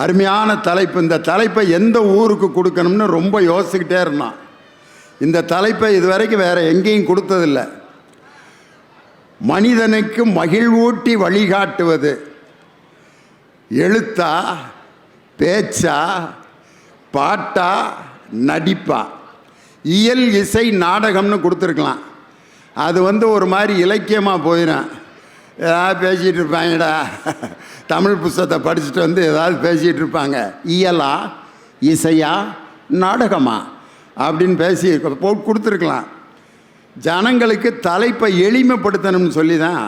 அருமையான தலைப்பு. இந்த தலைப்பை எந்த ஊருக்கு கொடுக்கணும்னு ரொம்ப யோசிச்சுக்கிட்டே இருந்தான். இந்த தலைப்பை இதுவரைக்கும் வேறு எங்கேயும் கொடுத்ததில்லை. மனிதனுக்கு மகிழ்வூட்டி வழிகாட்டுவது எழுத்தா, பேச்சா, பாட்டா, நடிப்பா, இயல், இசை, நாடகம்னு கொடுத்துருக்கலாம். அது ஒரு மாதிரி இலக்கியமாக போயிடும். ஏதாவது பேசிகிட்டு இருப்பாங்கடா, தமிழ் புஸ்தகத்தை படிச்சுட்டு ஏதாவது பேசிகிட்டு இருப்பாங்க. இயலா, இசையா, நாடகமா அப்படின்னு பேசி போட்டு கொடுத்துருக்கலாம். ஜனங்களுக்கு தலைப்பை எளிமைப்படுத்தணும்னு சொல்லி தான்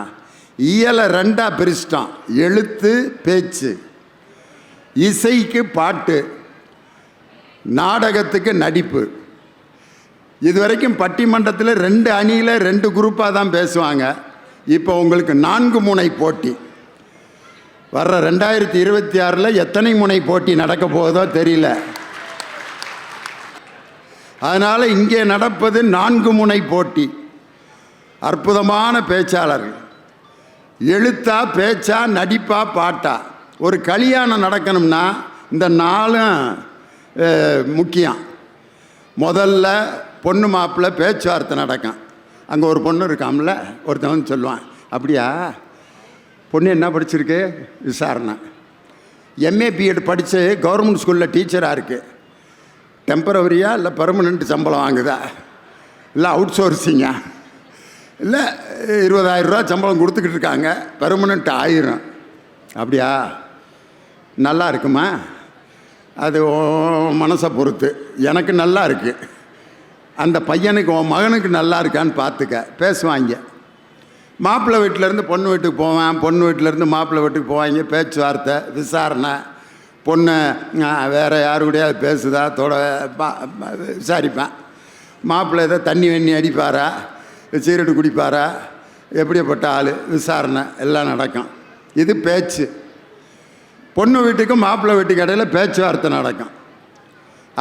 இயலை ரெண்டாக பிரிச்சிட்டான். எழுத்து, பேச்சு, இசைக்கு பாட்டு, நாடகத்துக்கு நடிப்பு. இதுவரைக்கும் பட்டிமன்றத்தில் 2 அணியில் 2 குரூப்பாக தான் பேசுவாங்க. இப்போ உங்களுக்கு 4 முனை போட்டி. வர்ற 2026 எத்தனை முனை போட்டி நடக்க போகுதோ தெரியல. அதனால் இங்கே நடப்பது 4 முனை போட்டி. அற்புதமான பேச்சாளர்கள். எழுத்தா, பேச்சா, நடிப்பா, பாட்டா. ஒரு கல்யாணம் நடக்கணும்னா இந்த 4 முக்கியம். முதல்ல பொண்ணு மாப்பிள்ளை பேச்சுவார்த்தை நடக்கும். அங்கே ஒரு பொண்ணு இருக்காம்ல, ஒருத்தவன் சொல்லுவான், அப்படியா பொண்ணு என்ன படிச்சிருக்கு? விசாரணை. எம்ஏ பிஎட் படித்து கவர்மெண்ட் ஸ்கூலில் டீச்சராக இருக்குது. டெம்பரவரியா இல்லை பெர்மனண்ட் சம்பளம் வாங்குதா, இல்லை அவுட் சோர்ஸிங்கா, இல்லை 20,000 ரூபா சம்பளம் கொடுத்துக்கிட்டு இருக்காங்க, பெர்மனண்ட் 1000. அப்படியா? நல்லா இருக்குமா? அது மனசை பொறுத்து. எனக்கு நல்லா இருக்குது. அந்த பையனுக்கு, உன் மகனுக்கு நல்லா இருக்கான்னு பார்த்துக்க. பேசுவாங்க. மாப்பிள்ளை வீட்டிலேருந்து பொண்ணு வீட்டுக்கு போவேன், பொண்ணு வீட்டிலேருந்து மாப்பிள்ளை வீட்டுக்கு போவாங்க. பேச்சுவார்த்தை, விசாரணை. பொண்ணு வேறு யாரு கூடயா பேசுதா விசாரிப்பேன். மாப்பிள்ளை ஏதோ தண்ணி வெண்ணி அடிப்பாரா, சீரட்டு குடிப்பாரா, எப்படிப்பட்ட ஆள், விசாரணை எல்லாம் நடக்கும். இது பேச்சு. பொண்ணு வீட்டுக்கும் மாப்பிள்ளை வீட்டுக்கு இடையில் பேச்சுவார்த்தை நடக்கும்.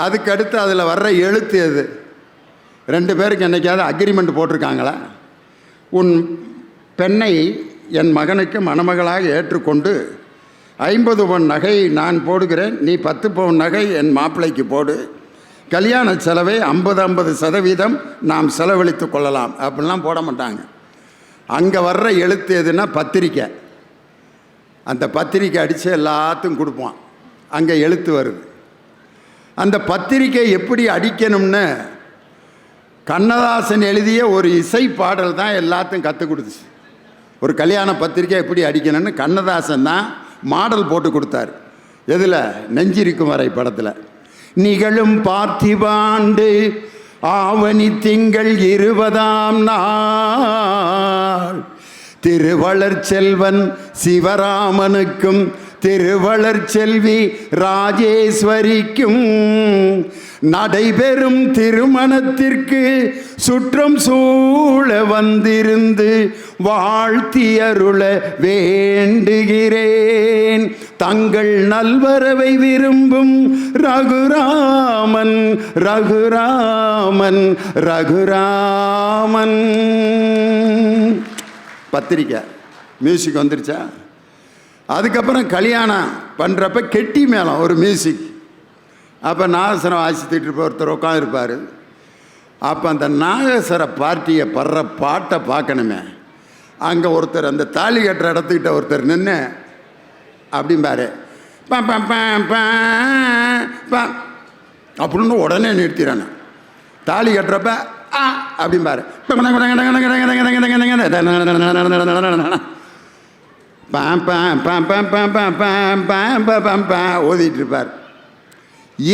அதுக்கடுத்து அதில் வர்ற எழுத்து எது? 2 பேருக்கு என்றைக்காவது அக்ரிமெண்ட் போட்டிருக்காங்களா? உன் பெண்ணை என் மகனுக்கு மணமகளாக ஏற்றுக்கொண்டு 50 பவுன் நகை நான் போடுகிறேன், நீ 10 பவுன் நகை என் மாப்பிள்ளைக்கு போடு, கல்யாண செலவை 50% நாம் செலவழித்து கொள்ளலாம் அப்படிலாம் போட மாட்டாங்க. அங்கே வர்ற எழுத்து எதுன்னா பத்திரிக்கை. அந்த பத்திரிக்கை அடித்து எல்லாத்துக்கும் கொடுப்பான். அங்கே எழுத்து வருது. அந்த பத்திரிக்கை எப்படி அடிக்கணும்னு கண்ணதாசன் எழுதிய ஒரு இசை பாடல் தான் எல்லாத்தையும் கற்றுக் கொடுத்துச்சு. ஒரு கல்யாண பத்திரிக்கை எப்படி அடிக்கணும்னு கண்ணதாசன் தான் மாடல் போட்டு கொடுத்தார். எதில்? நெஞ்சிருக்கும் வரை படத்தில். நிகழும் பார்த்திபாண்டு ஆவணி திங்கள் 20ஆம் நாள் திருவளர் செல்வன் சிவராமனுக்கும் திருவளர் செல்வி ராஜேஸ்வரிக்கும் நடைபெறும் திருமணத்திற்கு சுற்றம் சூழ வந்திருந்து வாழ்த்தியருள வேண்டுகிறேன். தங்கள் நல்வரவை விரும்பும் ரகுராமன் ரகுராமன் ரகுராமன். பத்திரிக்கை மியூசிக் வந்துருச்சா? அதுக்கப்புறம் கல்யாணம் பண்ணுறப்ப கெட்டி மேளம் ஒரு மியூசிக். அப்போ நாகஸ்வரம் வாசித்துட்டு இருப்ப ஒருத்தர் உட்காந்துருப்பார். அப்போ அந்த நாகஸ்வர பார்ட்டியை படுற பாட்டை பார்க்கணுமே. அங்கே ஒருத்தர் அந்த தாலி கட்டுற இடத்துக்கிட்ட ஒருத்தர் நின்று அப்படிம்பாரு, அப்படின்னு உடனே நிறுத்திடணும். தாலி கட்டுறப்ப அப்படிம்பாரு, ஓதிட்டு இருப்பார்.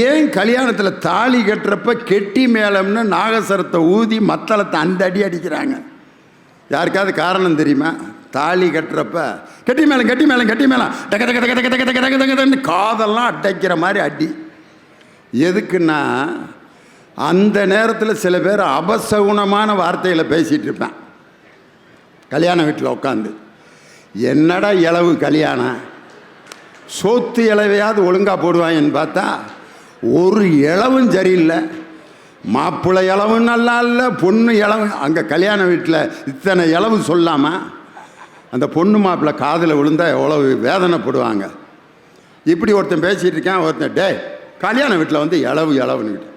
ஏன் கல்யாணத்தில் தாலி கட்டுறப்ப கெட்டி மேளம்னு நாகஸ்வரத்தை ஊதி மத்தளத்தை அந்த அடி அடிக்கிறாங்க? யாருக்காவது காரணம் தெரியுமா? தாலி கட்டுறப்ப கெட்டி மேளம் கெட்டி மேளம் கெட்டி மேளம் டக்க டக்க டக்க டக்க டக்க டக்க டக்கன்னு காதெல்லாம் அடைக்கிற மாதிரி அடி. எதுக்குன்னா அந்த நேரத்தில் சில பேர் அபசகுணமான வார்த்தைகளை பேசிகிட்டு இருப்பேன் கல்யாண வீட்டில் உட்காந்து. என்னடா இளவு கல்யாணம், சோத்து இளவையாவது ஒழுங்காக போடுவாங்கன்னு பார்த்தா ஒரு இளவும் சரியில்லை. மாப்பிள்ளை இளவும் நல்லா இல்லை, பொண்ணு இளவு. அங்கே கல்யாண வீட்டில் இத்தனை இளவு சொல்லாமல் அந்த பொண்ணு மாப்பிள்ளை காதில் விழுந்தால் எவ்வளவு வேதனைப்படுவாங்க. இப்படி ஒருத்தன் பேசிகிட்டு இருக்கான். ஒருத்தன் டே கல்யாண வீட்டில் வந்து இளவுன்னுக்கிட்டு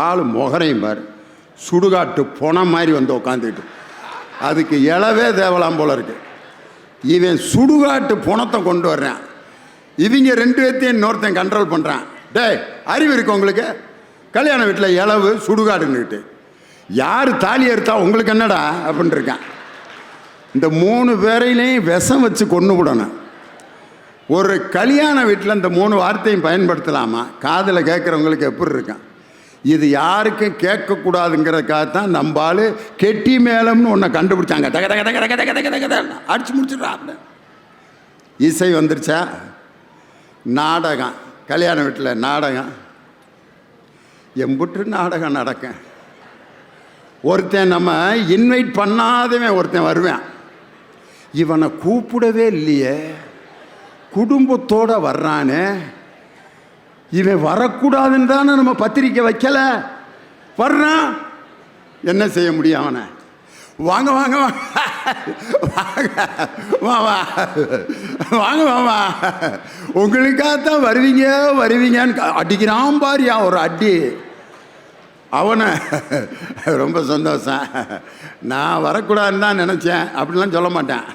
ஆள் முகரையும் பாரு, சுடுகாட்டு பொணம் மாதிரி வந்து உட்காந்துக்கிட்டு, அதுக்கு இளவே தேவலாம் போல இருக்கு. இவன் சுடுகாட்டு பொணத்தை கொண்டு வர்றான். இவங்க 2 பேர்த்தையும் இன்னொருத்தன் கண்ட்ரோல் பண்ணுறான். டே அறிவு இருக்கு உங்களுக்கு? கல்யாண வீட்டில் இளவு சுடுகாடுன்னுக்கிட்டு யார் தாலி எடுத்தா உங்களுக்கு என்னடா அப்படின்னு இருக்கான். இந்த 3 பேரையிலையும் விஷம் வச்சு கொண்டு விடணும். ஒரு கல்யாண வீட்டில் இந்த 3 வார்த்தையும் பயன்படுத்தலாமா? காதில் கேட்குறவங்களுக்கு எப்படி இருக்கான்? இது யாருக்கும் கேட்கக்கூடாதுங்கிறதுக்காகத்தான் நம்பால் கெட்டி மேளம்னு ஒன்றை கண்டுபிடிச்சாங்க. தக தக தக தக தக தக தக அடிச்சு முடிச்சுட்றாங்க. இசை வந்துருச்சா? நாடகம், கல்யாண வீட்டில் நாடகம், எம்புட்டு நாடகம் நடக்க. ஒருத்தன் நம்ம இன்வைட் பண்ணாதவன் ஒருத்தன் வருவேன், இவனை கூப்பிடவே இல்லையே, குடும்பத்தோடு வர்றானே, இவன் வரக்கூடாதுன்னு தானே நம்ம பத்திரிக்கை வைக்கலை, வர்றான், என்ன செய்ய முடியும் அவனை? வாங்க வாங்க வாங்க வாங்க வாங்க வாங்க உங்களுக்காகத்தான் வருவீங்கன்னு அடிக்கிறான் பாரியா ஒரு அடி. அவனை ரொம்ப சந்தோஷம், நான் வரக்கூடாதுன்னு தான் நினச்சேன் அப்படிலாம் சொல்ல மாட்டேன்.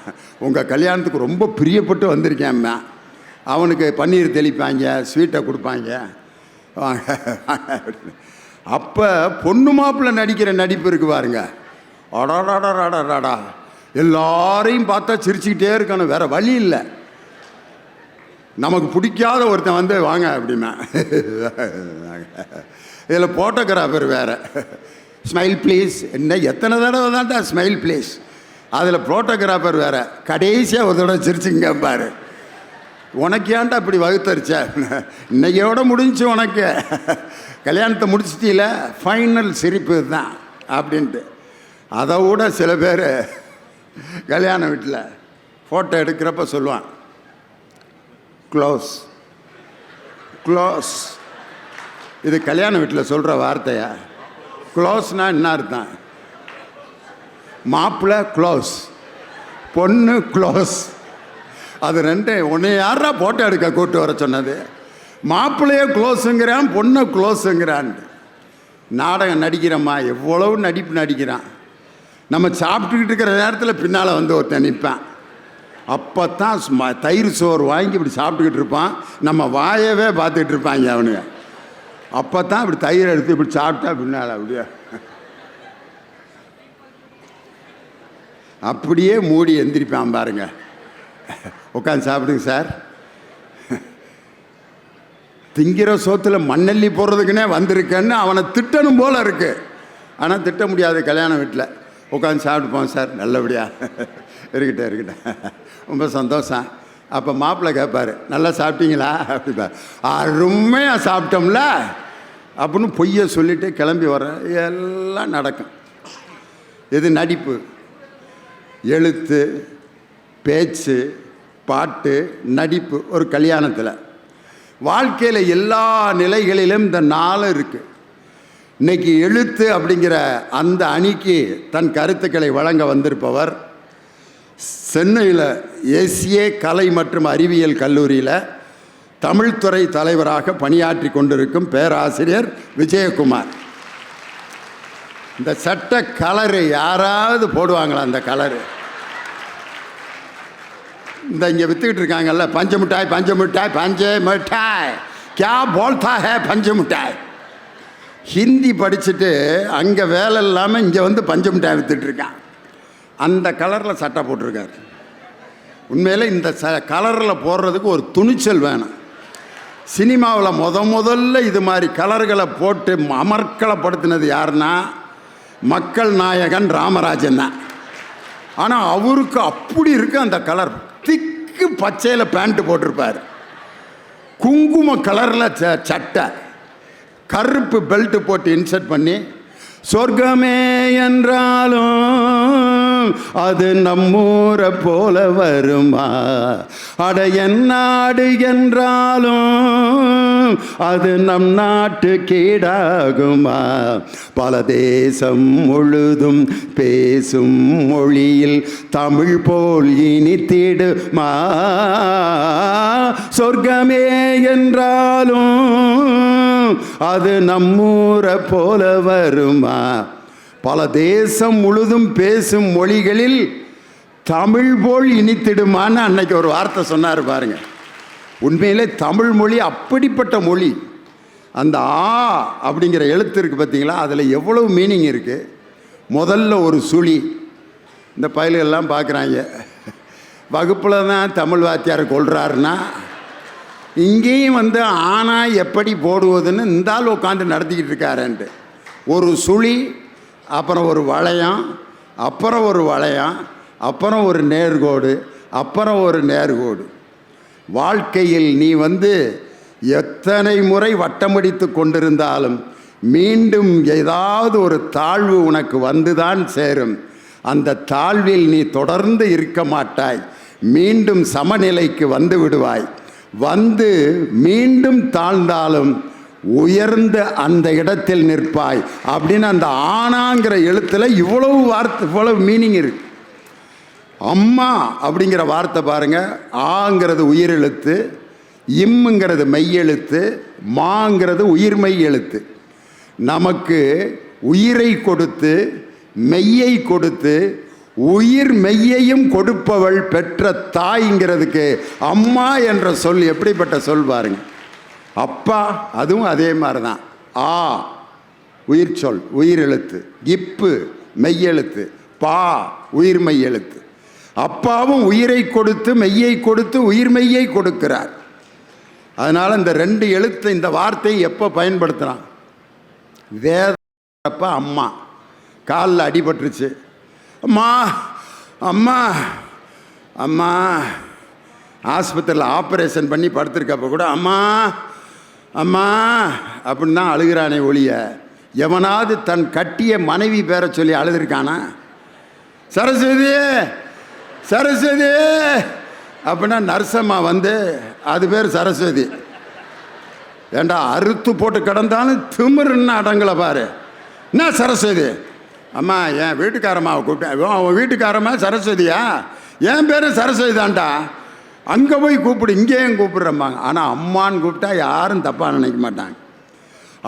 உங்கள் கல்யாணத்துக்கு ரொம்ப பிரியப்பட்டு வந்திருக்கேன். அவனுக்கு பன்னீர் தெளிப்பாங்க, ஸ்வீட்டை கொடுப்பாங்க. அப்போ பொண்ணு மாப்பிள்ளை நடிக்கிற நடிப்பு இருக்கு பாருங்க, அடாடாடாடாடாடா, எல்லாரையும் பார்த்தா சிரிச்சுக்கிட்டே இருக்கணும், வேற வழி இல்லை. நமக்கு பிடிக்காத ஒருத்தன் வந்து வாங்க அப்படின்னா, இதில் ஃபோட்டோகிராஃபர் வேறு, ஸ்மைல் ப்ளீஸ், என்ன எத்தனை தடவை தான்டா ஸ்மைல் ப்ளீஸ். அதில் ஃபோட்டோகிராஃபர் வேறு, கடைசியாக ஒரு தடவை சிரிச்சுங்க பாரு, உனக்கு ஏன்டா இப்படி வகுத்தரிச்ச, இன்னையோட முடிஞ்சு உனக்கு கல்யாணத்தை முடிச்சிட்டீல, ஃபைனல் சிரிப்பு தான் அப்படின்ட்டு. அதை விட சில பேர் கல்யாண வீட்டில் ஃபோட்டோ எடுக்கிறப்ப சொல்லுவான், க்ளோஸ் க்ளோஸ். இது கல்யாண வீட்டில் சொல்கிற வார்த்தையா? க்ளோஸ்னால் என்ன அர்த்தம்? மாப்பிள்ளை க்ளோஸ், பொண்ணு க்ளோஸ். அது ரெண்டு. உன்னை யாரா ஃபோட்டோ எடுக்க கூப்பிட்டு வர சொன்னது? மாப்பிள்ளையே க்ளோஸுங்கிறான், பொண்ணை க்ளோஸுங்கிறான். நாடகம் நடிக்கிறம்மா, எவ்வளவு நடிப்பு நடிக்கிறான். நம்ம சாப்பிட்டுக்கிட்டு இருக்கிற நேரத்தில் பின்னால் வந்து ஒருத்தன் நிற்பான். அப்போ தான் தயிர் சோறு வாங்கி இப்படி சாப்பிட்டுக்கிட்டு இருப்பான், நம்ம வாயவே பார்த்துக்கிட்டு இருப்பாங்க அவனுங்க. அப்போ தான் இப்படி தயிர் எடுத்து இப்படி சாப்பிட்டா பின்னால் அப்படியே மூடி எந்திரிப்பான் பாருங்க. உட்காந்து சாப்பிடுங்க சார். திங்கிற சோத்தில் மண்ணெல்லி போடுறதுக்குன்னே வந்திருக்கேன்னு அவனை திட்டணும் போல் இருக்கு. ஆனால் திட்ட முடியாது கல்யாண வீட்டில். உட்காந்து சாப்பிட்டுப்போம் சார், நல்லபடியாக இருக்கட்டும் ரொம்ப சந்தோஷம். அப்போ மாப்பிள்ளை கேட்பார், நல்லா சாப்பிட்டீங்களா அப்படிப்பா. அருமையாக சாப்பிட்டோம்ல அப்படின்னு பொய்யை சொல்லிவிட்டு கிளம்பி வர எல்லாம் நடக்கும். இது நடிப்பு. எழுத்து, பேச்சு, பாட்டு, நடிப்பு. ஒரு கல்யாணத்தில் வாழ்க்கையில் எல்லா நிலைகளிலும் இந்த 4 இருக்குது. இன்றைக்கி எழுத்து அப்படிங்கிற அந்த அணிக்கு தன் கருத்துக்களை வழங்க வந்திருப்பவர் சென்னையில் எஸ்ஏ கலை மற்றும் அறிவியல் கல்லூரியில் தமிழ்துறை தலைவராக பணியாற்றி கொண்டிருக்கும் பேராசிரியர் விஜயகுமார். இந்த சட்ட கலரு யாராவது போடுவாங்களா? அந்த கலரு இந்த இங்கே விற்றுக்கிட்டு இருக்காங்கல்ல, பஞ்சு மிட்டாய் பஞ்சு மிட்டாய் பஞ்சு மிட்டாய், கியா போல்தா ஹே பஞ்சு மிட்டாய். ஹிந்தி படிச்சுட்டு அங்கே வேலை இல்லாமல் இங்கே வந்து பஞ்சு மிட்டாய் விற்றுட்ருக்கான். அந்த கலரில் சட்டை போட்டிருக்காரு. உண்மையில் இந்த கலரில் போடுறதுக்கு ஒரு துணிச்சல் வேணும். சினிமாவில் முதல்ல இது மாதிரி கலர்களை போட்டு அமர்க்கலப்படுத்தினது யாருன்னா மக்கள் நாயகன் ராமராஜன் தான். ஆனால் அவருக்கு அப்படி இருக்கு அந்த கலர். திக்கு பச்சையில் பேண்ட்டு போட்டிருப்பார், குங்கும கலரில் சட்டை, கருப்பு பெல்ட்டு போட்டு இன்சர்ட் பண்ணி, சொர்க்கமே என்றாலும் அது நம்மூரை போல வருமா, அட என் நாடு என்றாலும் அது நம் நாட்டு கேடாகுமா? பல தேசம் முழுதும் பேசும் மொழியில் தமிழ் போல் இனித்திடுமா? சொர்க்கமே என்றாலும் அது நம்மூரை போல வருமா? பல தேசம் முழுதும் பேசும் மொழிகளில் தமிழ் போல் இனித்திடுமான்னு அன்னைக்கு ஒரு வார்த்தை சொன்னார் பாருங்க. உண்மையிலே தமிழ் மொழி அப்படிப்பட்ட மொழி. அந்த ஆ அப்படிங்கிற எழுத்து இருக்குது பார்த்தீங்களா, அதில் எவ்வளவு மீனிங் இருக்குது. முதல்ல ஒரு சுழி. இந்த பயல்கள்லாம் பார்க்குறாங்க, வகுப்பில் தான் தமிழ் வாத்தியார் கொள்கிறாருன்னா இங்கேயும் வந்து ஆனா எப்படி போடுவதுன்னு இந்த ஆள் உட்காந்து நடத்திக்கிட்டு இருக்காருன்ட்டு. ஒரு சுழி, அப்புறம் ஒரு வளையம், அப்புறம் ஒரு வளையம், அப்புறம் ஒரு நேர்கோடு, அப்புறம் ஒரு நேர்கோடு. வாழ்க்கையில் நீ வந்து எத்தனை முறை வட்டமடித்து கொண்டிருந்தாலும் மீண்டும் ஏதாவது ஒரு தாழ்வு உனக்கு வந்துதான் சேரும். அந்த தாழ்வில் நீ தொடர்ந்து இருக்க மாட்டாய், மீண்டும் சமநிலைக்கு வந்து விடுவாய். வந்து மீண்டும் தாழ்ந்தாலும் உயர்ந்த அந்த இடத்தில் நிற்பாய் அப்படின்னு அந்த ஆனாங்கிற எழுத்தில் இவ்வளவு வார்த்தை, இவ்வளவு மீனிங் இருக்கு. அம்மா அப்படிங்கிற வார்த்தை பாருங்க, ஆங்கிறது உயிரெழுத்து, இம்முங்கிறது மெய்யெழுத்து, மாங்கிறது உயிர்மெய் எழுத்து. நமக்கு உயிரை கொடுத்து மெய்யை கொடுத்து உயிர் மெய்யையும் கொடுப்பவள் பெற்ற தாய்ங்கிறதுக்கு அம்மா என்ற சொல் எப்படிப்பட்ட சொல் பாருங்க. அப்பா அதுவும் அதே மாதிரி தான். ஆ உயிர் சொல், உயிரெழுத்து. இப்பு மெய்யெழுத்து, பா உயிர்மெய் எழுத்து. அப்பாவும் உயிரை கொடுத்து மெய்யை கொடுத்து உயிர்மெய்யை கொடுக்கிறார். அதனால் இந்த ரெண்டு எழுத்து, இந்த வார்த்தையை எப்போ பயன்படுத்துகிறான்? வேதப்ப அம்மா காலில் அடிபட்டுருச்சு, அம்மா அம்மா அம்மா. ஆஸ்பத்திரியில் ஆப்ரேஷன் பண்ணி படுத்திருக்கப்போ கூட அம்மா அம்மா அப்படின்னு தான் அழுகிறானே ஒழிய எவனாவது தன் கட்டிய மனைவி பேரை சொல்லி அழுதுருக்கானா? சரஸ்வதி சரஸ்வதி அப்படின்னா நர்சம்மா வந்து அது பேர் சரஸ்வதி. ஏண்டா அறுத்து போட்டு கிடந்தாலும் திமிருன்னு அடங்கலை பாரு. என்ன சரஸ்வதி? அம்மா என் வீட்டுக்காரம்மாவை கூப்பிட்டேன். அவன் வீட்டுக்காரம்மா சரஸ்வதியா? என் பேரும் சரஸ்வதி தான்டா. அங்கே போய் கூப்பிடு, இங்கேயும் கூப்பிடுறம்பாங்க. ஆனால் அம்மான்னு கூப்பிட்டா யாரும் தப்பாக நினைக்க மாட்டாங்க.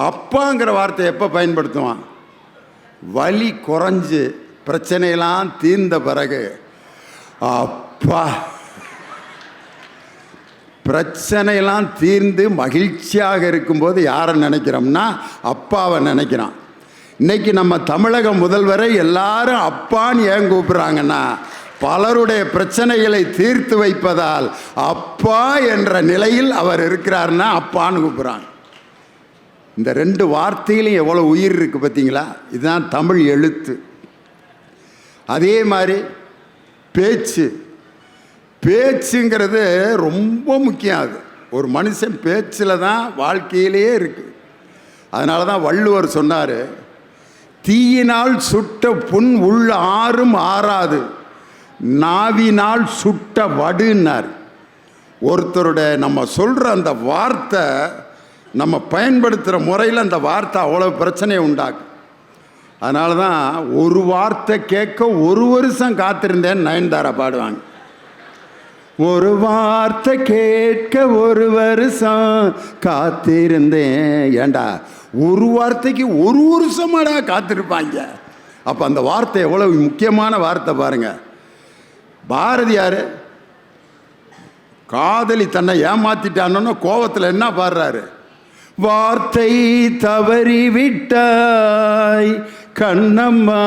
அப்பாங்கிற வார்த்தை எப்போ பயன்படுத்துவான்? வலி குறைஞ்சு பிரச்சனையெல்லாம் தீர்ந்த பிறகு அப்பா. பிரச்சனையெல்லாம் தீர்ந்து மகிழ்ச்சியாக இருக்கும்போது யாரை நினைக்கிறோம்னா அப்பாவை நினைக்கிறான். இன்னைக்கு நம்ம தமிழக முதல்வரை எல்லாரும் அப்பான்னு ஏன் கூப்பிடுறாங்கன்னா பலருடைய பிரச்சனைகளை தீர்த்து வைப்பதால் அப்பா என்ற நிலையில் அவர் இருக்கிறார்னா அப்பான்னு கூப்பிடுறாங்க. இந்த ரெண்டு வார்த்தையிலும் எவ்வளோ உயிர் இருக்குது பார்த்தீங்களா? இதுதான் தமிழ் எழுத்து. அதே மாதிரி பேச்சு. பேச்சுங்கிறது ரொம்ப முக்கியம். அது ஒரு மனுஷன் பேச்சில் தான் வாழ்க்கையிலேயே இருக்குது. அதனால தான் வள்ளுவர் சொன்னார், தீயினால் சுட்ட புண் உள்ள ஆறும் ஆறாது, நாவினால் சுட்ட வடுன்னார். ஒருத்தருடைய நம்ம சொல்கிற அந்த வார்த்தை, நம்ம பயன்படுத்துகிற முறையில் அந்த வார்த்தை அவ்வளோ பிரச்சனையை உண்டாக்கும். அதனால தான் ஒரு வார்த்தை கேட்க ஒரு வருஷம் காத்திருந்தேன்னு நயன்தாரா பாடுவாங்க. ஒரு வார்த்தை கேட்க ஒரு வருஷம் காத்திருந்தேன். ஏண்டா ஒரு வார்த்தைக்கு ஒரு வருஷமாடா காத்திருப்பாங்க. அப்போ அந்த வார்த்தை எவ்வளவு முக்கியமான வார்த்தை பாருங்க. பாரதியார் காதலி தன்னை ஏமாத்திட்டான்னு கோபத்தில் என்ன பாடுறாரு? வார்த்தை தவறி விட்டாய் கண்ணம்மா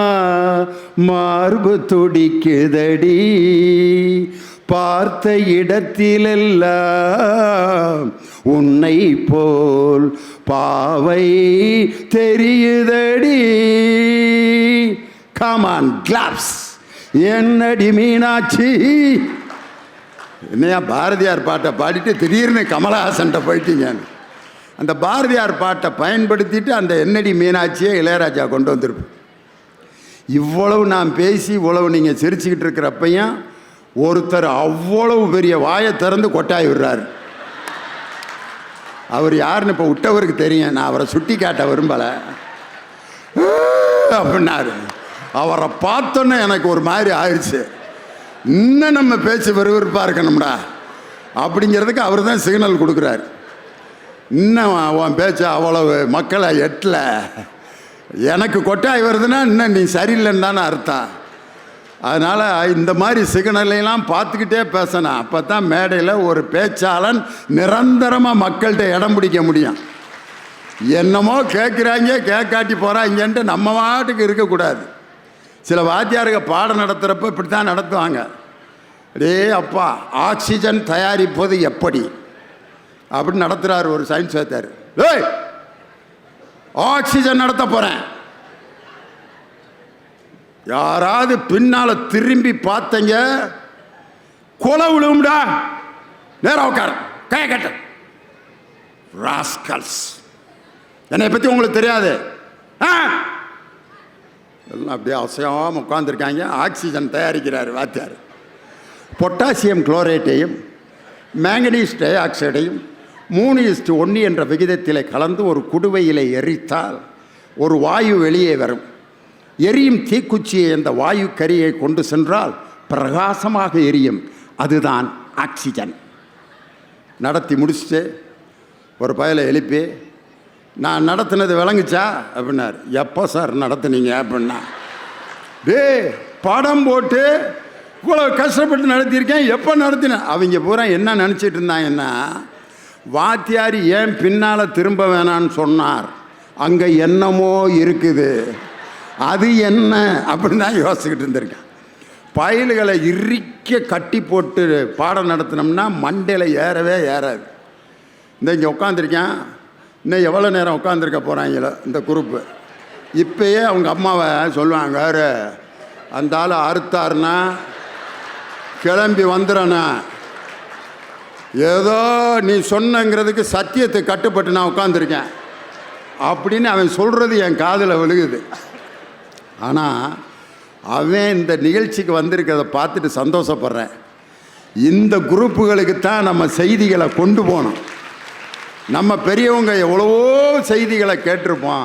மார்பு துடிக்குதடி, பார்த்த இடத்திலெல்லாம் உன்னை போல் பாவை தெரியுதடி. Come on claps. என்னடி மீனாட்சி? என்னையா பாரதியார் பாட்டை பாடிட்டு திடீர்னு கமலஹாசன்ட்ட போயிட்டீங்க. அந்த பாரதியார் பாட்டை பயன்படுத்திட்டு அந்த என்னடி மீனாட்சியை இளையராஜா கொண்டு வந்திருப்போம். இவ்வளவு நான் பேசி இவ்வளவு நீங்கள் சிரிச்சுக்கிட்டு இருக்கிறப்பையும் ஒருத்தர் அவ்வளவு பெரிய வாயை திறந்து கொட்டாய் விடுறாரு. அவர் யாருன்னு இப்போ விட்டவருக்கு தெரியும், நான் அவரை சுட்டி காட்ட விரும்பலை அப்படின்னாரு. அவரை பார்த்தோன்னே எனக்கு ஒரு மாதிரி ஆயிடுச்சு, இன்னும் நம்ம பேச்சு விறுவிறுப்பாக இருக்கணும்டா அப்படிங்கிறதுக்கு அவர் தான் சிக்னல் கொடுக்குறாரு. இன்னும் அவன் பேச்சு அவ்வளவு மக்களை எட்டல, எனக்கு கொட்டாய் வருதுன்னா இன்னும் நீ சரியில்லைன்னு தானே அர்த்தம். அதனால் இந்த மாதிரி சிக்னலையெல்லாம் பார்த்துக்கிட்டே பேசணும். அப்போ தான் மேடையில் ஒரு பேச்சாளன் நிரந்தரமாக மக்கள்கிட்ட இடம் பிடிக்க முடியும். என்னமோ கேட்குறாங்க கேட்காட்டி போகிறாங்கன்ட்டு நம்ம வாட்டுக்கு இருக்கக்கூடாது. சில வாத்தியாருங்க பாடம் நடத்துகிறப்ப இப்படி தான் நடத்துவாங்க. டே அப்பா, ஆக்சிஜன் தயாரிப்பது எப்படி அப்படின்னு நடத்துகிறார் ஒரு சயின்ஸ் வாத்தியார். ஏய், ஆக்சிஜன் நடத்த போகிறேன். யாராவது பின்னால் திரும்பி பார்த்தங்க கொலை விழுவும்டா, நேரம் உட்கார கையை கட்ட ராஸ்கல்ஸ், என்னை பற்றி உங்களுக்கு தெரியாது. எல்லாம் அப்படியே அவசியமாக உட்காந்துருக்காங்க. ஆக்சிஜன் தயாரிக்கிறார் வாத்தியார். பொட்டாசியம் குளோரேட்டையும் மேங்கனீஸ் டை ஆக்சைடையும் 3:1 என்ற விகிதத்தில் கலந்து ஒரு குடுவையில் எரித்தால் ஒரு வாயு வெளியே வரும். எரியும் தீக்குச்சியை அந்த வாயு கரியை கொண்டு சென்றால் பிரகாசமாக எரியும். அதுதான் ஆக்சிஜன். நடத்தி முடிச்சுட்டு ஒரு பயலை எழுப்பி, நான் நடத்தினது விளங்குச்சா அப்படின்னார். எப்போ சார் நடத்துனீங்க அப்படின்னா, டே படம் போட்டு இவ்வளோ கஷ்டப்பட்டு நடத்தியிருக்கேன், எப்போ நடத்தினேன். அவங்க பூரா என்ன நினச்சிட்டு இருந்தாங்கன்னா, வாத்தியார் ஏன் பின்னால் திரும்ப வேணான்னு சொன்னார், அங்கே என்னமோ இருக்குது, அது என்ன அப்படின்னு தான் யோசிச்சுக்கிட்டு இருந்திருக்கேன். பயல்களை இறுக்க கட்டி போட்டு பாடம் நடத்தினோம்னா மண்டையில் ஏறவே ஏறாது. இந்த இங்கே உட்காந்துருக்கேன், இன்னும் எவ்வளோ நேரம் உட்காந்துருக்க போகிறாங்களோ இந்த குரூப்பு. இப்போயே அவங்க அம்மாவை சொல்லுவாங்க, வேறு அந்த ஆள் அறுத்தாருன்னா கிளம்பி வந்துடுறேண்ணா, ஏதோ நீ சொன்னங்கிறதுக்கு சத்தியத்தை கட்டுப்பட்டு நான் உட்காந்துருக்கேன் அப்படின்னு அவன் சொல்கிறது என் காதில் விழுகுது. ஆனால் அவன் இந்த நிகழ்ச்சிக்கு வந்திருக்கிறத பார்த்துட்டு சந்தோஷப்படுறேன். இந்த குரூப்புகளுக்கு தான் நம்ம செய்திகளை கொண்டு போகணும். நம்ம பெரியவங்க எவ்வளவோ செய்திகளை கேட்டிருப்போம்,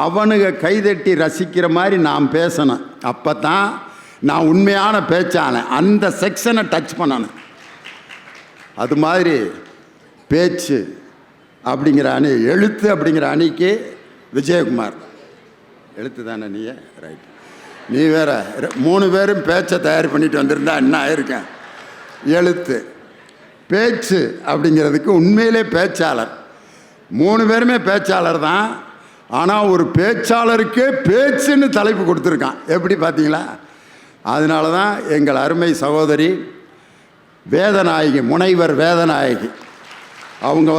அவனுங்க கைதட்டி ரசிக்கிற மாதிரி நாம் பேசணும். அப்போ தான் நான் உண்மையான பேச்சாளன். அந்த செக்ஷனை டச் பண்ணணும். அது மாதிரி பேச்சு அப்படிங்கிற அணி, எழுத்து அப்படிங்கிற அணிக்கு விஜயகுமார் எழுத்து தானே நீ? ரைட். நீ வேற 3 பேரும் பேச்சை தயார் பண்ணிட்டு வந்திருந்தா என்ன ஆயிருக்கேன். எழுத்து பேச்சு அப்படிங்கிறதுக்கு உண்மையிலே பேச்சாளர். 3 பேருமே பேச்சாளர் தான். ஆனால் ஒரு பேச்சாளருக்கே பேச்சுன்னு தலைப்பு கொடுத்துருக்கான். எப்படி பார்த்தீங்களா? அதனால தான் எங்கள் அருமை சகோதரி வேதநாயகி, முனைவர் வேதநாயகி, அவங்க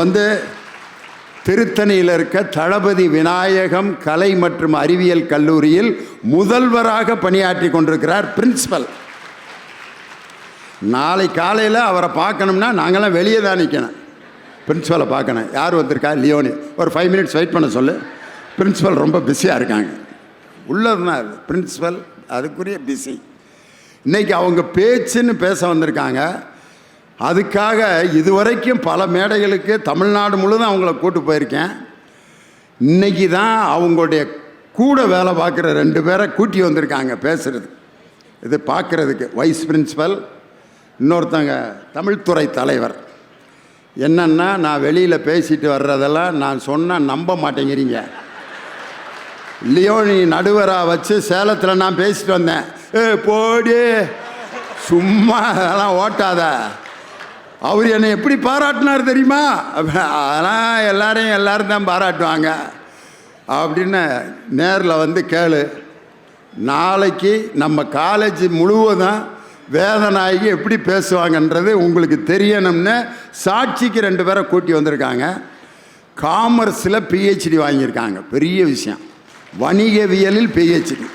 திருத்தணியில் இருக்க தளபதி விநாயகம் கலை மற்றும் அறிவியல் கல்லூரியில் முதல்வராக பணியாற்றி கொண்டிருக்கிறார். பிரின்சிபல். நாளை காலையில் அவரை பார்க்கணும்னா நாங்களாம் வெளியே தான் நிற்கணும். பிரின்சிபலை பார்க்கணும். யார் வந்திருக்கா? லியோனி. ஒரு 5 மினிட்ஸ் வெயிட் பண்ண சொல்லு. பிரின்சிபல் ரொம்ப பிஸியாக இருக்காங்க. உள்ளதுனா பிரின்சிபல் அதுக்குரிய பிஸி. இன்றைக்கி அவங்க பேச்சுன்னு பேச வந்திருக்காங்க. அதுக்காக இதுவரைக்கும் பல மேடைகளுக்கு தமிழ்நாடு முழுவதும் அவங்கள கூட்டு போயிருக்கேன். இன்றைக்கி தான் அவங்களுடைய கூட வேலை பார்க்குற 2 பேரை கூட்டி வந்திருக்காங்க பேசுகிறது, இது பார்க்குறதுக்கு. வைஸ் பிரின்சிபல், இன்னொருத்தங்க தமிழ்துறை தலைவர். என்னென்னா, நான் வெளியில் பேசிட்டு வர்றதெல்லாம் நான் சொன்னால் நம்ப மாட்டேங்கிறீங்க. லியோனி நடுவராக வச்சு சேலத்தில் நான் பேசிட்டு வந்தேன். போடி சும்மா அதெல்லாம் ஓட்டாத. அவர் என்னை எப்படி பாராட்டினார் தெரியுமா? அதெல்லாம் எல்லோரும் தான் பாராட்டுவாங்க அப்படின்னு நேரில் கேளு. நாளைக்கு நம்ம காலேஜ் முழுவதும் வேதநாயகி எப்படி பேசுவாங்கன்றது உங்களுக்கு தெரியணும்னு சாட்சிக்கு 2 பேரை கூட்டி வந்திருக்காங்க. காமர்ஸில் பிஹெச்டி வாங்கியிருக்காங்க, பெரிய விஷயம். வணிகவியலில் பிஹெச்டி.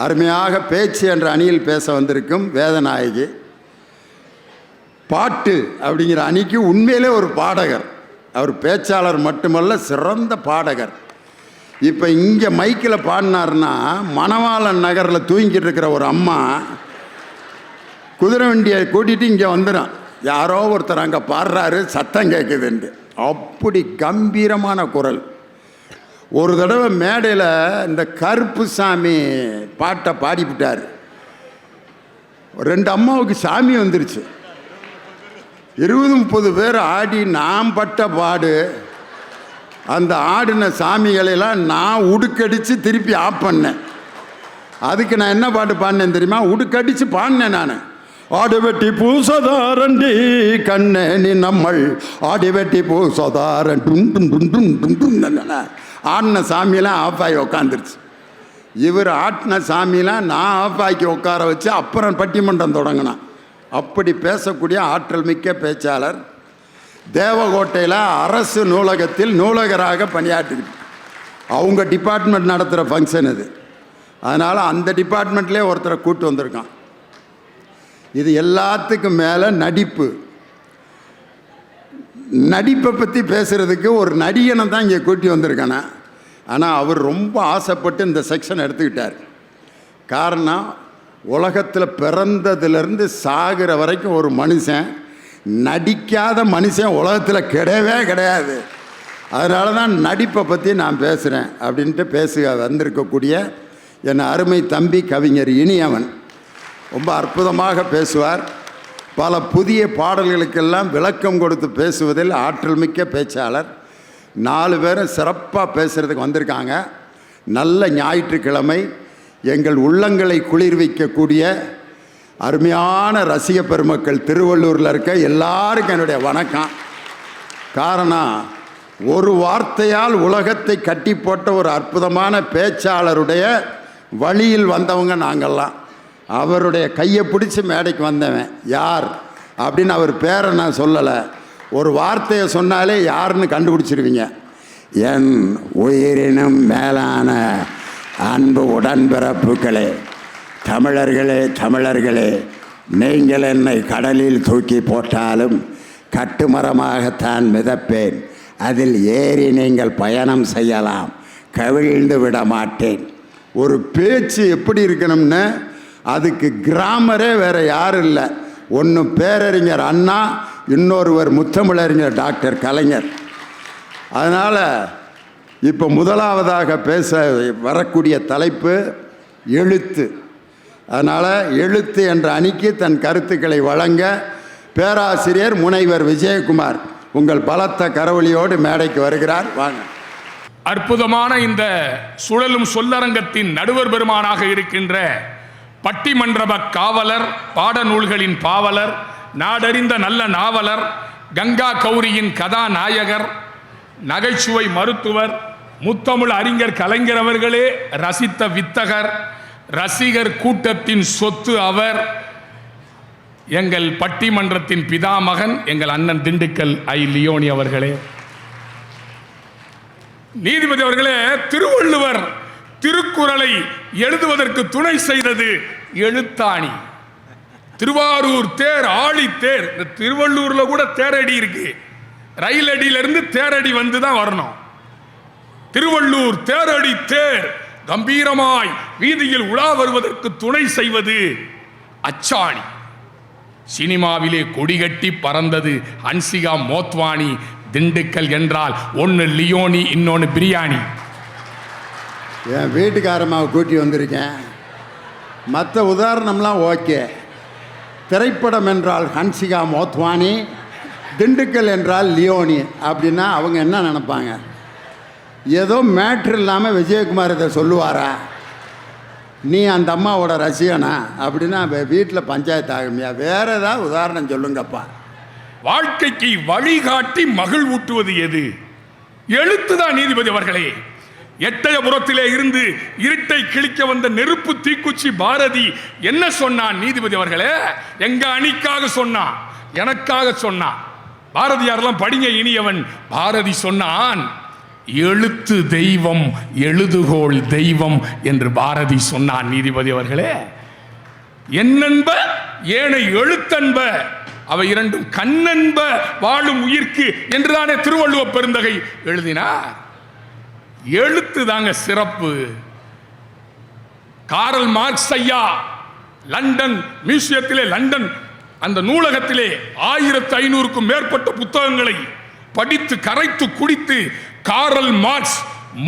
அருமையாக பேச்சு என்ற அணியில் பேச வந்திருக்கும் வேதநாயகி. பாட்டு அப்படிங்கிற அணிக்கு உண்மையிலே ஒரு பாடகர். அவர் பேச்சாளர் மட்டுமல்ல, சிறந்த பாடகர். இப்போ இங்கே மைக்கில் பாடினார்னா, மணவாளன் நகரில் தூங்கிட்டு இருக்கிற ஒரு அம்மா குதிரை வண்டியை கூட்டிகிட்டு இங்கே வந்துடும். யாரோ ஒருத்தர் அங்கே பாடுறாரு, சத்தம் கேட்குதுண்டு. அப்படி கம்பீரமான குரல். ஒரு தடவை மேடையில் இந்த கருப்பு சாமி பாட்டை பாடிவிட்டார். 2 அம்மாவுக்கு சாமி வந்துருச்சு. 20-30 பேர் ஆடி நான் பட்ட பாடு. அந்த ஆடின சாமிகளெல்லாம் நான் உடுக்கடிச்சு திருப்பி ஆஃப் பண்ணேன். அதுக்கு நான் என்ன பாட்டு பாடினேன் தெரியுமா? உடுக்கடிச்சு பாடினேன் நான். ஆடி வெட்டி பூசதாரண்டி கண்ணே நீ நம்மள் ஆடி வெட்டி பூசதாரன் ஆடின சாமியெல்லாம் ஆஃப் ஆகி உக்காந்துருச்சு. இவர் ஆட்டின சாமியெல்லாம் நான் ஆஃப் ஆக்கி உட்கார வச்சு அப்புறம் பட்டிமன்றம் தொடங்கினான். அப்படி பேசக்கூடிய ஆற்றல் மிக்க பேச்சாளர். தேவகோட்டையில் அரசு நூலகத்தில் நூலகராக பணியாற்றிக்கிட்டு, அவங்க டிபார்ட்மெண்ட் நடத்துகிற ஃபங்க்ஷன் இது. அதனால் அந்த டிபார்ட்மெண்ட்லேயே ஒருத்தரை கூட்டு வந்திருக்கான். இது எல்லாத்துக்கும் மேலே நடிப்பு. நடிப்பை பற்றி பேசுகிறதுக்கு ஒரு நடிகனை தான் இங்கே கூட்டி வந்திருக்கானே. ஆனால் அவர் ரொம்ப ஆசைப்பட்டு இந்த செக்ஷன் எடுத்துக்கிட்டார். காரணம், உலகத்தில் பிறந்ததுலேருந்து சாகிற வரைக்கும் ஒரு மனுஷன் நடிக்காத மனுஷன் உலகத்தில் கிடையவே கிடையாது. அதனால தான் நடிப்பை பற்றி நான் பேசுகிறேன் அப்படின்ட்டு வந்திருக்கக்கூடிய என் அருமை தம்பி கவிஞர் இனியவன் ரொம்ப அற்புதமாக பேசுவார். பல புதிய பாடல்களுக்கெல்லாம் விளக்கம் கொடுத்து பேசுவதில் ஆற்றல் மிக்க பேச்சாளர். 4 பேரும் சிறப்பாக பேசுகிறதுக்கு வந்திருக்காங்க. நல்ல ஞாயிற்றுக்கிழமை எங்கள் உள்ளங்களை குளிர்விக்கக்கூடிய அருமையான ரசிக பெருமக்கள் திருவள்ளூரில் இருக்க எல்லாருக்கும் என்னுடைய வணக்கம். காரணம், ஒரு வார்த்தையால் உலகத்தை கட்டி போட்ட ஒரு அற்புதமான பேச்சாளருடைய வழியில் வந்தவங்க நாங்கள்லாம். அவருடைய கையை பிடிச்சி மேடைக்கு வந்தவன் யார் அப்படின்னு அவர் பேரை நான் சொல்லலை. ஒரு வார்த்தையை சொன்னாலே யாருன்னு கண்டுபிடிச்சிருவீங்க. என் உயிரினும் மேலான அன்பு உடன்பிறப்புகளே, தமிழர்களே, நீங்கள் என்னை கடலில் தூக்கி போட்டாலும் கட்டுமரமாகத்தான் மிதப்பேன். அதில் ஏறி நீங்கள் பயணம் செய்யலாம், கவிழ்ந்து விட மாட்டேன். ஒரு பேச்சு எப்படி இருக்கணும்னு அதுக்கு கிராமரே வேறு யாரும் இல்லை. ஒன்று பேரறிஞர் அண்ணா, இன்னொருவர் முத்தமிழறிஞர் டாக்டர் கலைஞர். அதனால் இப்போ முதலாவதாக பேச வரக்கூடிய தலைப்பு எழுத்து. அதனால் எழுத்து என்ற அணிக்கு தன் கருத்துக்களை வழங்க பேராசிரியர் முனைவர் விஜயகுமார் உங்கள் பலத்த கரவொலியோடு மேடைக்கு வருகிறார். வாங்க. அற்புதமான இந்த சுழலும் சொல்லரங்கத்தின் நடுவர் பெருமானாக இருக்கின்ற பட்டிமன்றப காவலர், பாடநூல்களின் பாவலர், நாடறிந்த நல்ல நாவலர், கங்கா கௌரியின் கதாநாயகர், நகைச்சுவை மருத்துவர், முத்தமிழ் அறிஞர் கலைஞர் அவர்களே ரசித்த வித்தகர், ரசிகர் கூட்டத்தின் சொத்து அவர், எங்கள் பட்டிமன்றத்தின் பிதாமகன் எங்கள் அண்ணன் திண்டுக்கல் ஐ லியோனி அவர்களே, நீதிபதி அவர்களே, திருவள்ளுவர் திருக்குறளை எழுதுவதற்கு துணை செய்தது எழுத்தாணி. திருவாரூர் தேர், ஆழி தேர். இந்த திருவள்ளூர்ல கூட தேரடி இருக்கு. ரயில் அடியிலிருந்து தேரடி வந்து தான் வரணும். திருவள்ளூர் தேரடி தேர் கம்பீரமாய் வீதியில் உலா வருவதற்கு துணை செய்வது அச்சாணி. சினிமாவிலே கொடிகட்டி பறந்தது ஹன்சிகா மோத்வானி. திண்டுக்கல் என்றால் ஒன்று லியோனி, இன்னொன்று பிரியாணி. என் வீட்டுக்காரம்மாவை கூட்டி வந்திருக்கேன். மற்ற உதாரணம்லாம் ஓகே. திரைப்படம் என்றால் ஹன்சிகா மோத்வானி, திண்டுக்கல் என்றால் லியோனி அப்படின்னா அவங்க என்ன நினைப்பாங்க? ஏதோ மேட்ரு இல்லாமல் விஜயகுமார் இதை சொல்லுவாரா? நீ அந்த அம்மாவோட ரசிகனா அப்படின்னா வீட்டில் பஞ்சாயத்து ஆகுமியா? வேற ஏதாவது உதாரணம் சொல்லுங்கப்பா. வாழ்க்கைக்கு வழிகாட்டி மகிழ்வூட்டுவது எது? எழுத்துதான். நீதிபதி அவர்களே, எட்டயபுரத்திலே இருந்து இருட்டை கிழிக்க வந்த நெருப்பு தீக்குச்சி பாரதி என்ன சொன்னான்? நீதிபதி அவர்களே, எங்க அணிக்காக சொன்னான், எனக்காக சொன்னான். பாரதியாரெல்லாம் படிங்க இனியவன். பாரதி சொன்னான், எழுத்து தெய்வம், எழுதுகோள் தெய்வம் என்று பாரதி சொன்னான். நீதிபதி அவர்களே, என்னன்ப ஏனை எழுத்தன்ப, அவை இரண்டும் கண்ணன்ப வாழும் உயிர்க்கு என்றுதானே திருவள்ளுவ பெருந்தகை எழுதினார். எழுத்து தாங்க சிறப்பு. காரல் மார்க்ஸ் ஐயா லண்டன் மியூசியத்திலே, லண்டன் அந்த நூலகத்திலே 1500க்கும் மேற்பட்ட புத்தகங்களை படித்து கரைத்து குடித்து காரல் மார்க்ஸ்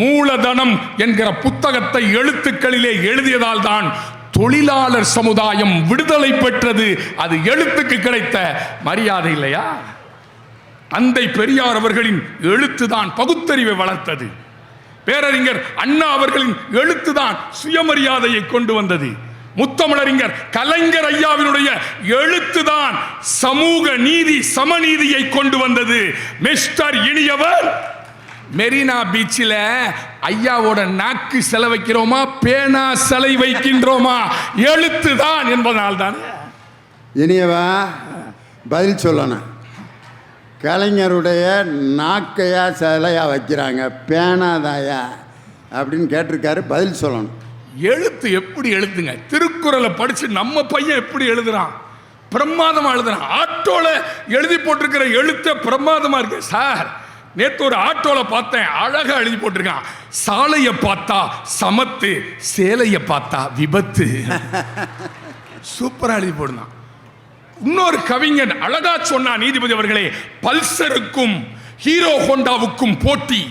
மூலதனம் என்கிற புத்தகத்தை எழுத்துக்களிலே எழுதியதால் தான் தொழிலாளர் சமுதாயம் விடுதலை பெற்றது. அது எழுத்துக்கு கிடைத்த மரியாதை இல்லையா? தந்தை பெரியார் அவர்களின் எழுத்துதான் பகுத்தறிவை வளர்த்தது. பேரறிஞர் அண்ணா அவர்களின் எழுத்துதான் சுயமரியாதையை கொண்டு வந்தது. முத்தமிழறிஞர் கலைஞர் ஐயாவினுடைய எழுத்துதான் சமூக நீதி சமநீதியை கொண்டு வந்தது. மிஸ்டர் இனியவர், மெரினா பீச்சில் ஐயாவோட நாக்கு சிலை வைக்கிறோமா, பேனா சிலை வைக்கின்றோமா? எழுத்துதான் என்பதனால் தான். இனியவா பதில் சொல்லணும். கலைஞருடைய நாக்கையா சிலையா வைக்கிறாங்க, பேனாதாயா அப்படின்னு கேட்டிருக்காரு. பதில் சொல்லணும். எழுத்து எப்படி எழுதுங்க? திருக்குறளை படிச்சு நம்ம பையன் எப்படி எழுதுறான்? பிரமாதமா எழுதுறான். ஆட்டோல எழுதி போட்டிருக்கிற எழுத்த பிரமாதமா இருக்கு சார். நேற்று ஒரு ஆட்டோல பார்த்தேன், அழகா எழுதி போட்டிருக்கான். சாலையை பார்த்தா சமத்து, சேலையை பார்த்தா விபத்து. சூப்பரா எழுதி போடுறான். இன்னொரு கவிஞன் அழகா சொன்னா, நீதிபதி அவர்களே, பல்சருக்கும் ஹீரோ ஹோண்டாவுக்கும் போட்டி.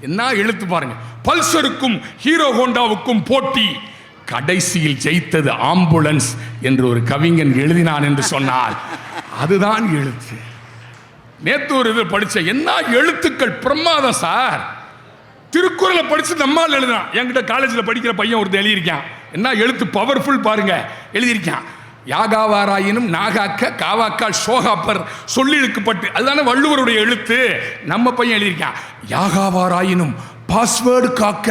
என்ன எழுத்து பாருங்க. பல்சருக்கும் ஹீரோ ஹோண்டாவுக்கும் போட்டி, கடைசியில் ஜெயித்தது ஆம்புலன்ஸ் என்று ஒரு கவிஞன் எழுதினான் என்று சொன்னால் அதுதான் எழுத்து. நேற்று ஒரு இது படிச்ச, என்ன எழுத்துக்கள் பிரமாதம் சார். திருக்குறளை படிச்சு நம்மால் எழுதினான். என்கிட்ட காலேஜில் படிக்கிற பையன் ஒருத்தர் எழுதியிருக்கான். என்ன எழுத்து பவர்ஃபுல் பாருங்க. எழுதியிருக்கான், யாகாவாராயினும் நாகாக்க காவாக்கால் சோகாப்பர் சொல்லி இழுக்கப்பட்டு. அதுதானே வள்ளுவருடைய எழுத்து. நம்ம பையன் எழுதியிருக்கான், யாகாவாராயினும் பாஸ்வேர்டு காக்க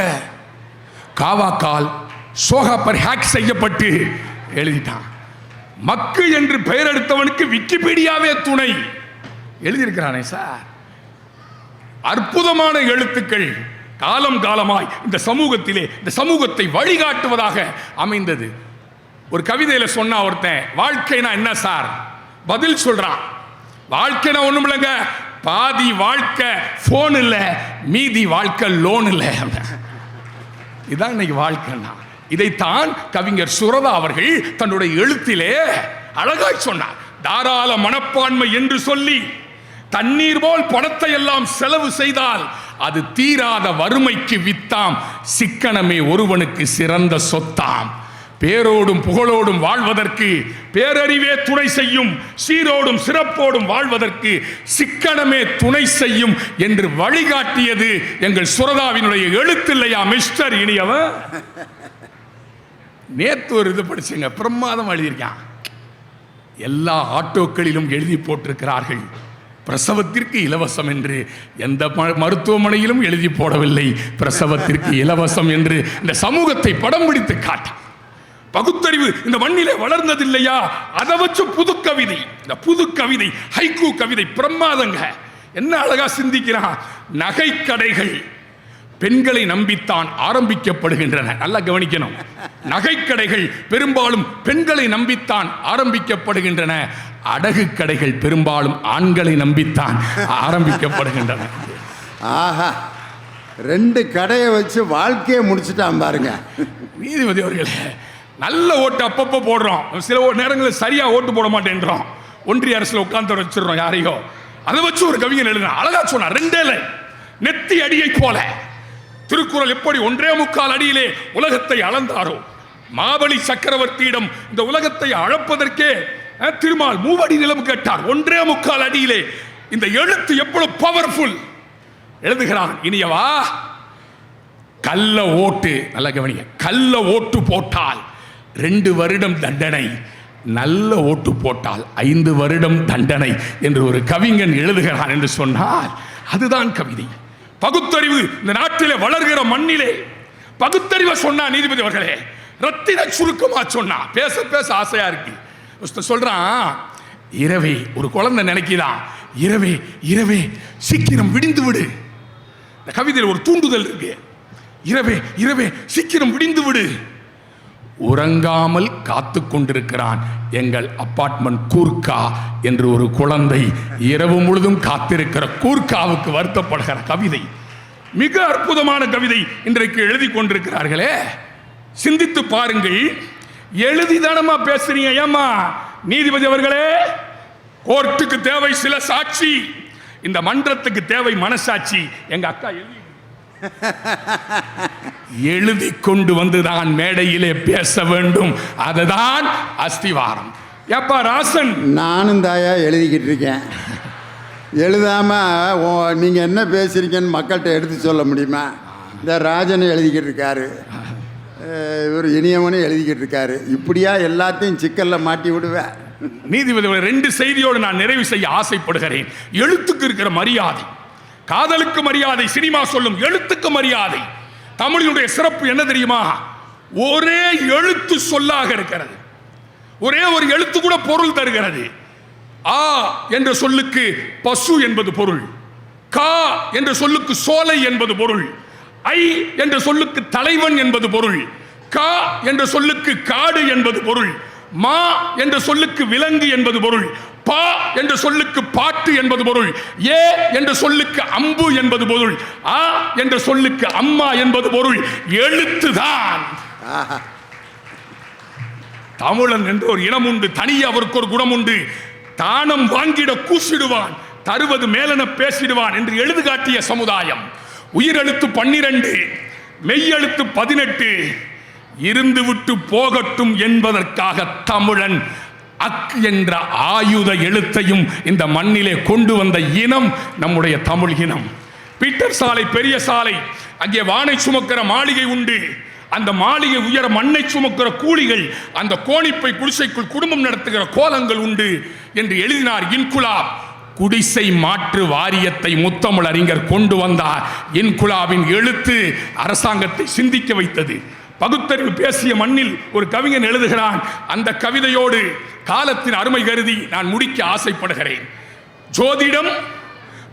காவாக்கால் சோகாப்பர் ஹேக் செய்யப்பட்டு எழுதிட்டான். மக்கு என்று பெயர் எடுத்தவனுக்கு விக்கிபீடியாவே துணை எழுதியிருக்கிறானே சார். அற்புதமான எழுத்துக்கள் காலம் காலமாய் இந்த சமூகத்திலே இந்த சமூகத்தை வழிகாட்டுவதாக அமைந்தது. ஒரு கவிதையில சொன்னா ஒருத்தன், வாழ்க்கைனா என்ன சார்? பதில் சொல்றான், வாழ்க்கைனா ஒண்ணும் இல்லைங்க, பாதி வாழ்க்கை போன் இல்ல, மீதி வாழ்க்கை லோன் இல்ல. இதான் இன்னைக்கு வாழ்க்கைன்னா. இதைத்தான் கவிஞர் சுரதா அவர்கள் தன்னுடைய எழுத்திலே அழகாய் சொன்னார். தாராள மனப்பான்மை என்று சொல்லி தண்ணீர் போல் பணத்தை எல்லாம் செலவு செய்தால் அது தீராத வறுமைக்கு வித்தாம். சிக்கனமே ஒருவனுக்கு சிறந்த சொத்தாம். பேரோடும் புகழோடும் வாழ்வதற்கு பேரறிவே துணை செய்யும், சீரோடும் சிறப்போடும் வாழ்வதற்கு சிக்கனமே துணை செய்யும் என்று வழிகாட்டியது எங்கள் சுரதாவினுடைய எழுத்து இல்லையா மிஸ்டர் இனியவன்? நேத்து ஒரு இது படிச்சுங்க, பிரமாதம் எழுதியிருக்கான். எல்லா ஆட்டோக்களிலும் எழுதி போட்டிருக்கிறார்கள், பிரசவத்திற்கு இலவசம் என்று. எந்த மருத்துவமனையிலும் எழுதி போடவில்லை, பிரசவத்திற்கு இலவசம் என்று. இந்த சமூகத்தை படம் பிடித்து காட்டான். பகுத்தறிவு இந்த மண்ணிலே வளர்ந்ததில்லையா? அதை வச்சு புது கவிதை, இந்த புது கவிதை ஹைக்கூ கவிதை பிரமாதங்க. என்ன அழகா சிந்திக்கிறான். நகை கடைகள் பெண்களை நம்பித்தான் ஆரம்பிக்கப்படுகின்றன. நல்லா கவனிக்கணும். நகை கடைகள் பெரும்பாலும் பெண்களை நம்பித்தான் ஆரம்பிக்கப்படுகின்றன. அடகு கடைகள் பெரும்பாலும் ஆண்களை நம்பித்தான் ஆரம்பிக்கப்படுகின்றன. ஆஹா, 2 கடையை வச்சு வாழ்க்கையை முடிச்சுட்டான் பாருங்க. நீதிபதி அவர்களே, நல்ல ஓட்டு அப்பப்போ போடுறோம், சில நேரங்களில் சரியா ஓட்டு போட மாட்டேன்றோம். ஒன்றிய அரசுல உட்கார்ந்து வச்சிடறோம் யாரையோ. அதை வச்சு ஒரு கவிஞர் எழுதுனா அழகா சொன்னார். 2 நெத்தி அடியை போல திருக்குறள் எப்படி 1.25 அடியிலே உலகத்தை அளந்தாரோ, மாபலி சக்கரவர்த்தியிடம் இந்த உலகத்தை அளப்பதற்கே திருமால் 3 அடி நிலம் கேட்டார். 1.25 அடியிலே இந்த எழுத்து எவ்வளவு பவர்ஃபுல். எழுதுகிறான் இனியவா, கள்ள ஓட்டு, நல்ல கவனிங்க, கள்ள ஓட்டு போட்டால் 2 வருடம் தண்டனை, நல்ல ஓட்டு போட்டால் 5 வருடம் தண்டனை என்று ஒரு கவிஞன் எழுதுகிறான் என்று சொன்னால் அதுதான் கவிதை. பகுத்தறிவு இந்த நாட்டிலே வளர்கிற மண்ணிலே பகுத்தறிவை சொன்னா நீதிபதி அவர்களே, ரத்தின சுருக்கமா சொன்னா பேச பேச ஆசையா இருக்கு. சொல்றான், இரவே ஒரு குழந்தை நினைக்கிறான், இரவே இரவே சீக்கிரம் விடிந்து விடு. இந்த கவிதையில் ஒரு தூண்டுதல் இருக்கு. இரவே இரவே சீக்கிரம் விடிந்து விடு. உறங்காமல் காத்து கொண்டிருக்கிறான் எங்கள் அபார்ட்மெண்ட் கூர்க்கா என்று ஒரு குழந்தை இரவு முழுதும் காத்திருக்கிற கூர்க்காவுக்கு வருத்தப்படுகிற கவிதை. மிக அற்புதமான கவிதை இன்றைக்கு எழுதி கொண்டிருக்கிறார்களே. சிந்தித்து பாருங்கள். எழுதிதானமா பேசுறீங்க? ஏமா நீதிபதி அவர்களே, கோர்ட்டுக்கு தேவை சில சாட்சி, இந்த மன்றத்துக்கு தேவை மனசாட்சி. எங்க அக்கா எழுதி கொண்டு வந்துதான் மேடையிலே பேச வேண்டும். அதுதான் அஸ்திவாரம். எப்பா ராசன், நானும் தாயா எழுதிக்கிட்டு இருக்கேன். எழுதாமல் நீங்கள் என்ன பேசுறீங்கன்னு மக்கள்கிட்ட எடுத்து சொல்ல முடியுமா? இந்த ராஜனும் எழுதிக்கிட்டு இருக்காரு, இவர் இனியவனும் எழுதிக்கிட்டு இருக்காரு. இப்படியா எல்லாத்தையும் சிக்கலில் மாட்டி விடுவேன்? நீதிபதி 2 செய்தியோடு நான் நிறைவு செய்ய ஆசைப்படுகிறேன். எழுத்துக்கு இருக்கிற மரியாதை, காதலுக்கு மரியாதை, சினிமா சொல்லும் எழுத்துக்கு மரியாதை. தமிழினுடைய சிறப்பு என்ன தெரியுமா? ஒரே எழுத்து சொல்லாக இருக்கிறது. ஒரே ஒரு எழுத்து கூட பொருள் தருகிறது. ஆ என்ற சொல்லுக்கு பசு என்பது பொருள், கா என்ற சொல்லுக்கு சோலை என்பது பொருள், ஐ என்ற சொல்லுக்கு தலைவன் என்பது பொருள், கா என்ற சொல்லுக்கு காடு என்பது பொருள், மா என்ற சொல்லுக்கு விலங்கு என்பது பொருள், பா என்ற சொல்லுக்கு பாட்டு என்பது பொருள், ஏ என்ற சொல்லுக்கு அம்பு என்பது பொருள், ஆ என்ற சொல்லுக்கு அம்மா என்பது பொருள். எழுத்துதான். தமிழன் என்ற ஒரு இனம் உண்டு, தனியே அவருக்கு ஒரு குணம் உண்டு. தானம் வாங்கிட கூசிடுவான், தருவது மேலென பேசிடுவான் என்று எழுது காட்டிய சமுதாயம். உயிரெழுத்து 12, மெய்யெழுத்து 18, இருந்து விட்டு போகட்டும் என்பதற்காக தமிழன் அக் என்ற ஆயுத எழுத்தையும் இந்த மண்ணிலே கொண்டு வந்த இனம் நம்முடைய தமிழ் இனம். பீட்டர் சாலை, பெரிய சாலை, அங்கே வானை சுமக்கிற மாளிகை உண்டு. அந்த மாளிகை உயர மண்ணை சுமக்கிற கூலிகள், அந்த கோணிப்பை குடிசைக்குள் குடும்பம் நடத்துகிற கோலங்கள் உண்டு என்று எழுதினார் இன்குலாப். குடிசை மாற்று வாரியத்தை முத்தமிழ் அறிஞர் கொண்டு வந்தார். இன்குலாபின் எழுத்து அரசாங்கத்தை சிந்திக்க வைத்தது. பகுத்தறிவு பேசிய மண்ணில் ஒரு கவிஞன் எழுதுகிறான். அந்த கவிதையோடு காலத்தின் அருமை கருதி நான் முடிக்க ஆசைப்படுகிறேன். ஜோதிடம்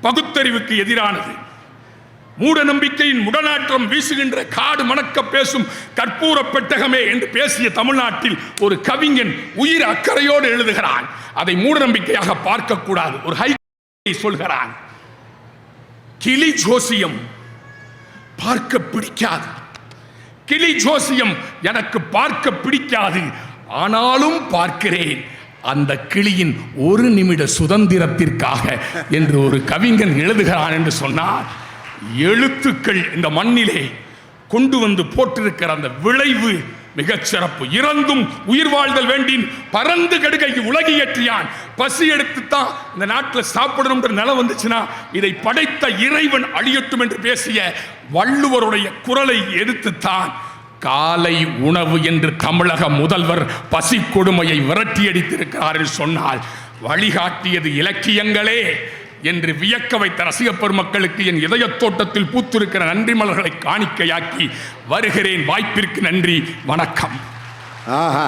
பகுத்தறிவுக்கு எதிரானது. மூட நம்பிக்கையின் முடநாற்றம் வீசுகின்ற காடு மணக்க பேசும் கற்பூர பெட்டகமே என்று பேசிய தமிழ்நாட்டில் ஒரு கவிஞன் உயிர் அக்கறையோடு எழுதுகிறான். அதை மூட நம்பிக்கையாக பார்க்க கூடாது. ஒரு ஹை சொல்கிறான், கிளி ஜோசியம் பார்க்க பிடிக்காது, கிளி ஜோசியம் எனக்கு பார்க்க பிடிக்காது, ஆனாலும் பார்க்கிறேன் அந்த கிளியின் 1 நிமிட சுதந்திரத்திற்காக என்று ஒரு கவிஞன் எழுதுகிறான் என்று சொன்னார். எழுத்துக்கள் இந்த மண்ணிலே கொண்டு வந்து போட்டிருக்கிற அந்த விளைவு மிகச் சிறப்பு. இறந்தும் உயிர் வாழ்தல் வேண்டின் பறந்து கடுகைக்கு உலகி ஏற்றியான். பசி எடுத்துத்தான் இந்த நாட்டில் சாப்பிடணும் நிலம் வந்துச்சுன்னா இதை படைத்த இறைவன் அழியட்டும் என்று பேசிய வள்ளுவருடைய குரலை எதிர்த்துத்தான் காலை உணவு என்று தமிழக முதல்வர் பசி கொடுமையை விரட்டியடித்திருக்கிறார் என்று சொன்னால் வழிகாட்டியது இலக்கியங்களே என்று வியக்க வைத்த ரசிக பெருமக்களுக்கு என் இதயத் தோட்டத்தில் பூத்திருக்கிற நன்றி மலர்களை காணிக்கையாக்கி வருகிறேன். வாய்ப்பிற்கு நன்றி, வணக்கம். ஆஹா.